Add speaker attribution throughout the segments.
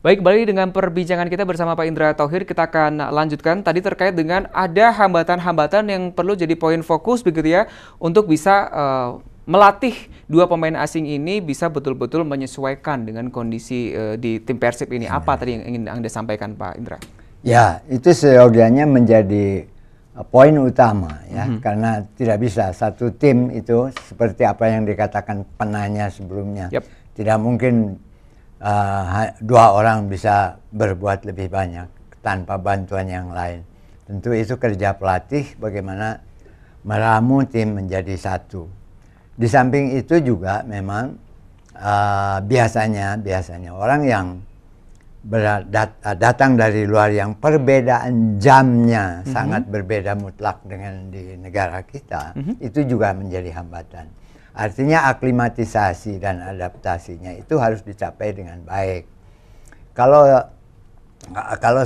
Speaker 1: Baik, kembali dengan perbincangan kita bersama Pak Indra Thauhir. Kita akan lanjutkan tadi terkait dengan ada hambatan-hambatan yang perlu jadi poin fokus begitu ya untuk bisa melatih dua pemain asing ini bisa betul-betul menyesuaikan dengan kondisi di tim Persib ini. Apa tadi yang ingin Anda sampaikan, Pak Indra?
Speaker 2: Ya, itu seyogianya menjadi poin utama ya, karena tidak bisa satu tim itu seperti apa yang dikatakan penanya sebelumnya. Tidak mungkin dua orang bisa berbuat lebih banyak tanpa bantuan yang lain. Tentu itu kerja pelatih bagaimana meramu tim menjadi satu. Di samping itu juga memang biasanya orang yang datang dari luar yang perbedaan jamnya sangat berbeda mutlak dengan di negara kita, itu juga menjadi hambatan. Artinya aklimatisasi dan adaptasinya itu harus dicapai dengan baik. Kalau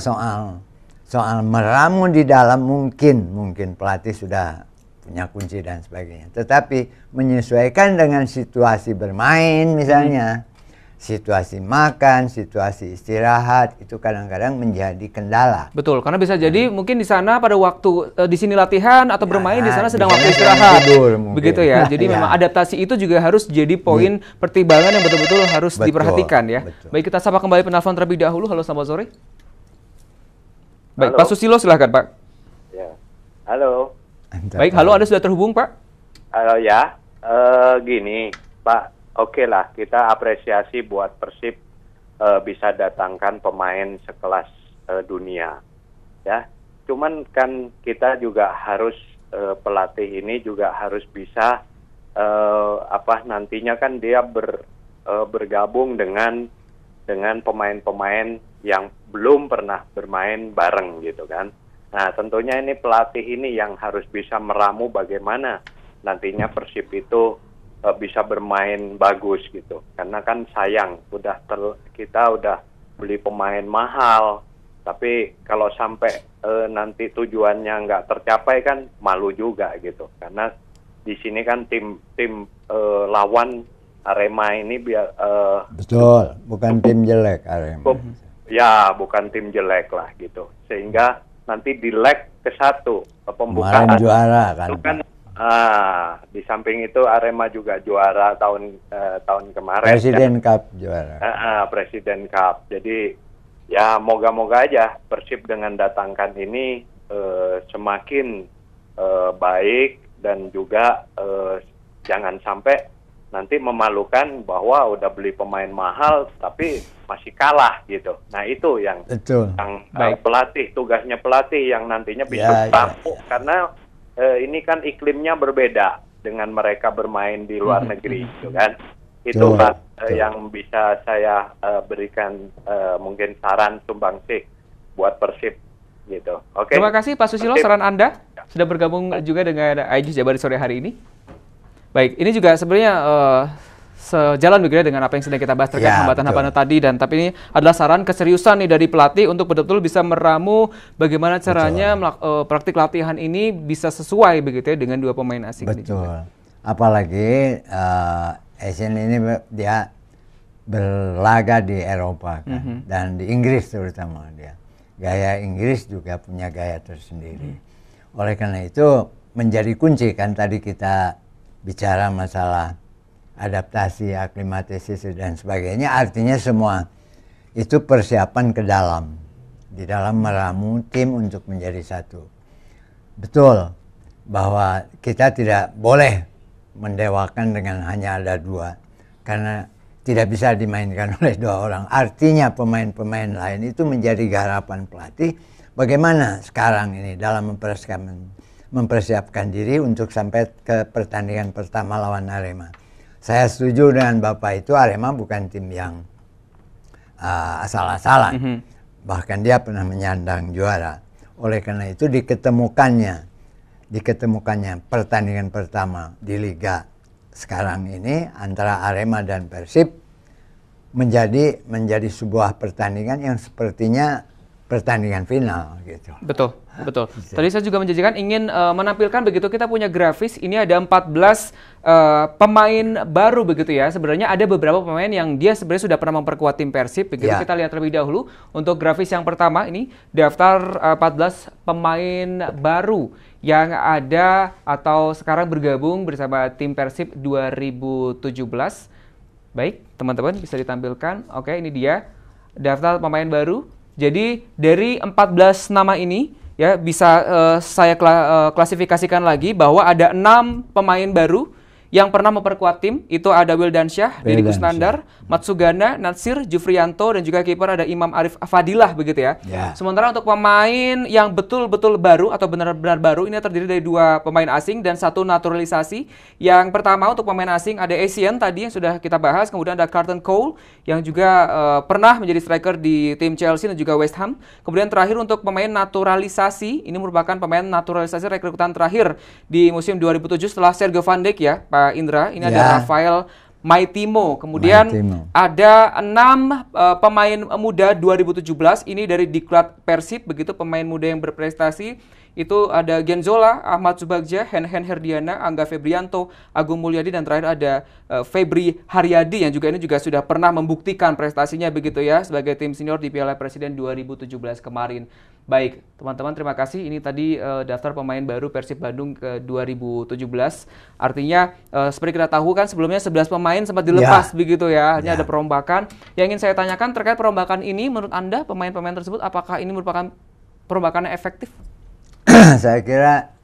Speaker 2: soal meramu di dalam mungkin pelatih sudah punya kunci dan sebagainya. Tetapi menyesuaikan dengan situasi bermain misalnya, situasi makan, situasi istirahat, itu kadang-kadang menjadi kendala.
Speaker 1: Betul, karena bisa jadi mungkin di sana pada waktu di sini latihan atau bermain, di sana sedang waktu istirahat. Begitu ya. Jadi memang adaptasi itu juga harus jadi poin pertimbangan yang betul-betul harus diperhatikan ya. Baik, kita sapa kembali penelpon terlebih dahulu. Halo, selamat sore. Baik, halo. Pak Susilo silahkan, Pak.
Speaker 3: Ya. Halo.
Speaker 1: Baik, halo, Anda sudah terhubung, Pak?
Speaker 3: Halo ya. Gini, Pak. Oke lah, kita apresiasi buat Persib bisa datangkan pemain sekelas dunia, ya. Cuman kan kita juga harus pelatih ini juga harus bisa nantinya kan dia bergabung dengan pemain-pemain yang belum pernah bermain bareng gitu kan. Nah tentunya ini pelatih ini yang harus bisa meramu bagaimana nantinya Persib itu bisa bermain bagus gitu, karena kan sayang kita udah beli pemain mahal, tapi kalau sampai nanti tujuannya nggak tercapai kan malu juga gitu, karena di sini kan tim lawan Arema ini
Speaker 2: betul, bukan tim jelek Arema.
Speaker 3: Ya bukan tim jelek lah gitu, sehingga nanti di leg ke-1 pembukaan
Speaker 2: juara kan.
Speaker 3: Di samping itu Arema juga juara tahun kemarin.
Speaker 2: Presiden Cup juara.
Speaker 3: Presiden Cup. Jadi ya moga-moga aja Persib dengan datangkan ini semakin baik dan juga jangan sampai nanti memalukan bahwa udah beli pemain mahal tapi masih kalah gitu. Nah itu yang tugasnya pelatih yang nantinya bisa mampu karena ini kan iklimnya berbeda dengan mereka bermain di luar negeri, gitu kan? Itu yang bisa saya berikan mungkin saran sumbangsih buat Persib, gitu. Oke.
Speaker 1: Terima kasih Pak Susilo, saran Anda sudah bergabung juga dengan Aijus Jabar sore hari ini. Baik, ini juga sebenarnya sejalan begitu dengan apa yang sedang kita bahas terkait hambatan-hambatan tadi, dan tapi ini adalah saran keseriusan nih dari pelatih untuk betul-betul bisa meramu bagaimana caranya praktik latihan ini bisa sesuai begitu ya dengan dua pemain asing ini juga.
Speaker 2: Apalagi Asian ini dia berlaga di Eropa kan, dan di Inggris terutama dia. Gaya Inggris juga punya gaya tersendiri. Oleh karena itu menjadi kunci kan tadi kita bicara masalah adaptasi, aklimatisasi dan sebagainya, artinya semua itu persiapan ke dalam, di dalam meramu tim untuk menjadi satu. Betul bahwa kita tidak boleh mendewakan dengan hanya ada dua, karena tidak bisa dimainkan oleh dua orang. Artinya pemain-pemain lain itu menjadi garapan pelatih bagaimana sekarang ini dalam mempersiapkan diri untuk sampai ke pertandingan pertama lawan Arema. Saya setuju dengan Bapak itu, Arema bukan tim yang asal-asalan. Bahkan dia pernah menyandang juara. Oleh karena itu diketemukannya pertandingan pertama di Liga sekarang ini antara Arema dan Persib menjadi sebuah pertandingan yang sepertinya pertandingan final gitu.
Speaker 1: Betul. Betul. Tadi saya juga menjanjikan ingin menampilkan begitu, kita punya grafis. Ini ada 14 pemain baru begitu ya. Sebenarnya ada beberapa pemain yang dia sebenarnya sudah pernah memperkuat tim Persib begitu. Kita lihat terlebih dahulu untuk grafis yang pertama ini daftar 14 pemain baru yang ada atau sekarang bergabung bersama tim Persib 2017. Baik, teman-teman bisa ditampilkan. Oke, ini dia daftar pemain baru. Jadi dari 14 nama ini ya bisa saya klasifikasikan lagi bahwa ada 6 pemain baru yang pernah memperkuat tim. Itu ada Wildansyah, Deddy Kusnandar, Matsugana, Natsir, Jufrianto, dan juga kiper ada Imam Arif Fadilah begitu ya. Sementara untuk pemain yang betul-betul baru atau benar-benar baru ini terdiri dari 2 pemain asing dan 1 naturalisasi. Yang pertama untuk pemain asing ada Essien tadi yang sudah kita bahas, kemudian ada Carlton Cole yang juga pernah menjadi striker di tim Chelsea dan juga West Ham. Kemudian terakhir untuk pemain naturalisasi, ini merupakan pemain naturalisasi rekrutan terakhir di musim 2007 setelah Sergio Van Dijk ya, Pak Indra. Ini ada Rafael Maitimo. Kemudian ada 6 pemain muda 2017 ini dari Diklat Persib begitu, pemain muda yang berprestasi. Itu ada Genzola, Ahmad Subagja, Hen Herdiana, Angga Febrianto, Agung Mulyadi, dan terakhir ada Febri Haryadi yang juga ini juga sudah pernah membuktikan prestasinya begitu ya sebagai tim senior di Piala Presiden 2017 kemarin. Baik, teman-teman terima kasih. Ini tadi daftar pemain baru Persib Bandung ke 2017. Artinya seperti kita tahu kan sebelumnya 11 pemain sempat dilepas begitu ya. Hanya ada perombakan. Yang ingin saya tanyakan terkait perombakan ini, menurut Anda pemain-pemain tersebut apakah ini merupakan perombakan yang efektif?
Speaker 2: Saya kira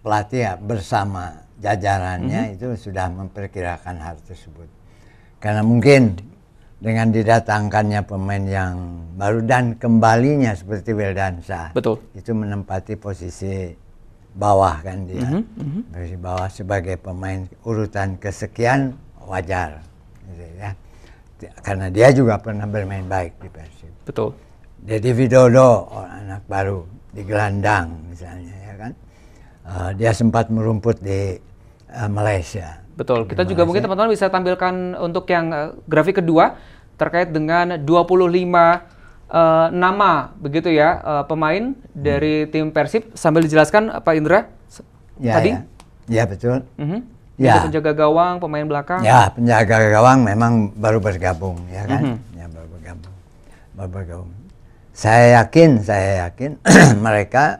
Speaker 2: pelatih ya, bersama jajarannya itu sudah memperkirakan hal tersebut. Karena mungkin dengan didatangkannya pemain yang baru dan kembalinya seperti Wildansyah, itu menempati posisi bawah kan dia, dari bawah sebagai pemain urutan kesekian wajar, gitu ya. Karena dia juga pernah bermain baik di Persib.
Speaker 1: Betul.
Speaker 2: Deddy Widodo, anak baru di gelandang misalnya ya kan, dia sempat merumput di Malaysia.
Speaker 1: Betul. Kita juga mungkin teman-teman bisa tampilkan untuk yang grafik kedua terkait dengan 25 nama begitu ya pemain dari tim Persib, sambil dijelaskan Pak Indra tadi.
Speaker 2: Ya betul.
Speaker 1: Ya. Penjaga gawang, pemain belakang.
Speaker 2: Ya, penjaga gawang memang baru bergabung ya kan. Ya baru bergabung. Saya yakin mereka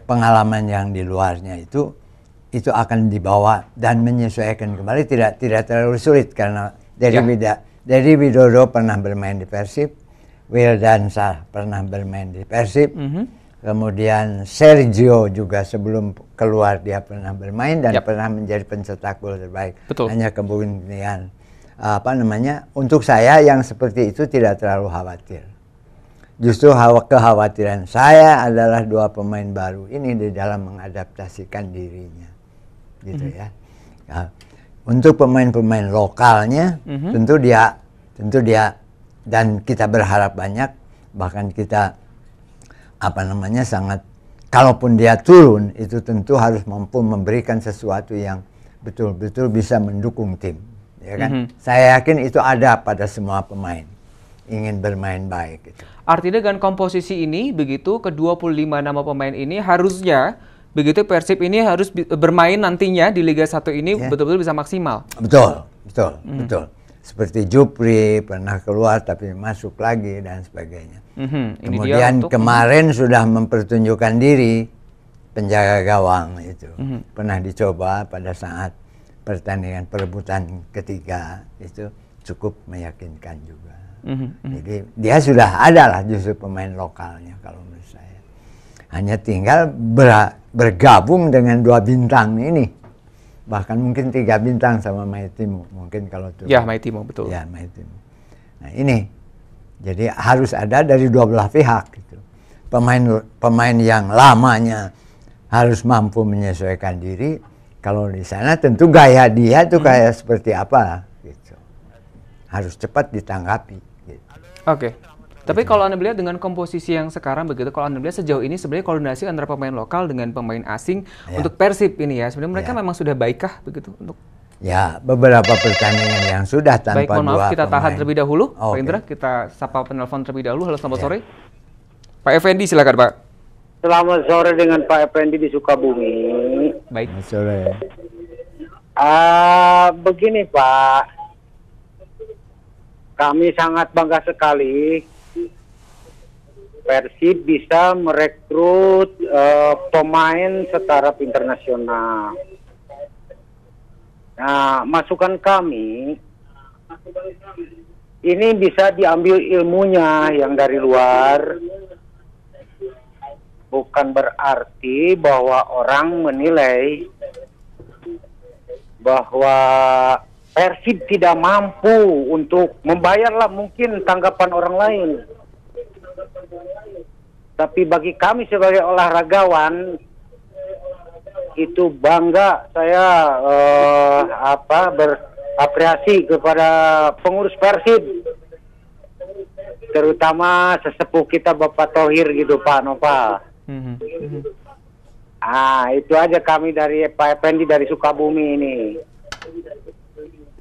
Speaker 2: pengalaman yang di luarnya itu akan dibawa dan menyesuaikan kembali, tidak terlalu sulit karena dari Widodo pernah bermain di Persib, Wildansyah pernah bermain di Persib, kemudian Sergio juga sebelum keluar dia pernah bermain dan pernah menjadi pencetak gol terbaik. Hanya kemudian untuk saya yang seperti itu tidak terlalu khawatir. Justru kekhawatiran saya adalah 2 pemain baru ini di dalam mengadaptasikan dirinya, gitu ya. Untuk pemain-pemain lokalnya, tentu dia dan kita berharap banyak, bahkan kita sangat, kalaupun dia turun itu tentu harus mampu memberikan sesuatu yang betul-betul bisa mendukung tim, ya kan? Saya yakin itu ada pada semua pemain, ingin bermain baik gitu.
Speaker 1: Artinya dengan komposisi ini begitu, ke 25 nama pemain ini harusnya begitu Persib ini harus bermain nantinya di Liga 1 ini betul-betul bisa maksimal. Betul.
Speaker 2: Seperti Jupri pernah keluar tapi masuk lagi dan sebagainya. Kemudian kemarin sudah mempertunjukkan diri penjaga gawang itu. Pernah dicoba pada saat pertandingan perebutan ketiga, itu cukup meyakinkan juga. Jadi dia sudah ada lah justru pemain lokalnya kalau menurut saya. Hanya tinggal bergabung dengan 2 bintang ini. Bahkan mungkin 3 bintang sama Maitimo. Mungkin kalau itu.
Speaker 1: Ya, Maitimo, betul.
Speaker 2: Ya, Maitimo. Nah ini. Jadi harus ada dari 2 belah pihak. Gitu. Pemain yang lamanya harus mampu menyesuaikan diri. Kalau di sana tentu gaya dia itu kayak seperti apa. Gitu. Harus cepat ditanggapi. Gitu.
Speaker 1: Oke. Tapi kalau Anda melihat dengan komposisi yang sekarang begitu, kalau Anda melihat sejauh ini sebenarnya koordinasi antara pemain lokal dengan pemain asing untuk Persib ini ya, sebenarnya mereka memang sudah baikkah begitu untuk?
Speaker 2: Ya, beberapa pertandingan yang sudah tanpa
Speaker 1: baik, mohon maaf, kita tahan terlebih dahulu.
Speaker 2: Pak
Speaker 1: Indra, kita sapa penelpon terlebih dahulu. Halo, selamat sore. Pak Effendi silakan Pak.
Speaker 4: Selamat sore dengan Pak Effendi di Sukabumi.
Speaker 1: Baik.
Speaker 2: Selamat sore.
Speaker 4: Begini Pak, kami sangat bangga sekali Persib bisa merekrut pemain setaraf internasional. Nah, masukan kami ini bisa diambil ilmunya yang dari luar. Bukan berarti bahwa orang menilai bahwa Persib tidak mampu untuk membayarlah mungkin tanggapan orang lain. Tapi bagi kami sebagai olahragawan itu bangga saya berapresiasi kepada pengurus Persib, terutama sesepuh kita Bapak Thohir gitu Pak Nova. Itu aja kami dari Pak Effendi dari Sukabumi ini.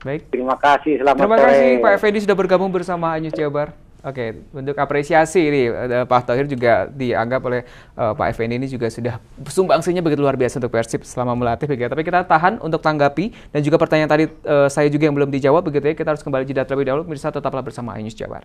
Speaker 1: Baik.
Speaker 4: Terima kasih, selamat sore.
Speaker 1: Terima kasih Pak Effendi sudah bergabung bersama iNews Jabar. Oke, untuk apresiasi ini Pak Thohir juga dianggap oleh Pak Effendi ini juga sudah sumbangsinya begitu luar biasa untuk Persib selama melatih begitu. Tapi kita tahan untuk tanggapi dan juga pertanyaan tadi saya juga yang belum dijawab begitu ya. Kita harus kembali jeda terlebih dahulu. Pemirsa tetaplah bersama iNews Jabar.